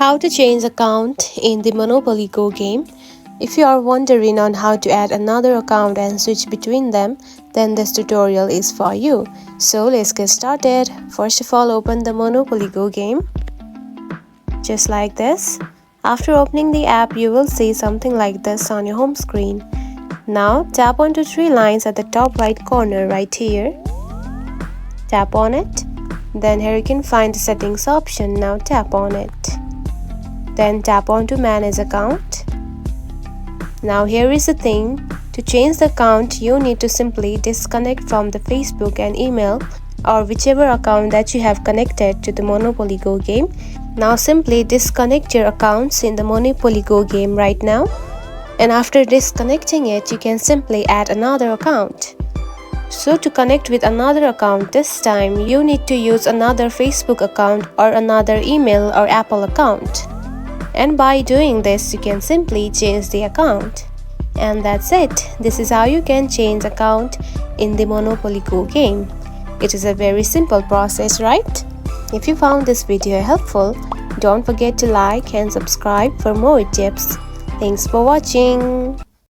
How to change account in the Monopoly Go game. If you are wondering on how to add another account and switch between them, then this tutorial is for you. So let's get started. First of all, open the Monopoly Go game. Just like this. After opening the app, you will see something like this on your home screen. Now tap onto three lines at the top right corner right here. Tap on it. Then here you can find the settings option. Now tap on it. Then tap on to manage account. Now here is the thing. To change the account, you need to simply disconnect from the Facebook and email or whichever account that you have connected to the Monopoly Go game. Now simply disconnect your accounts in the Monopoly Go game right now. And after disconnecting it, you can simply add another account. So to connect with another account this time, you need to use another Facebook account or another email or Apple account. And by doing this, you can simply change the account. And that's it. This is how you can change account in the Monopoly Go game. It is a very simple process, right? If you found this video helpful, don't forget to like and subscribe for more tips. Thanks for watching.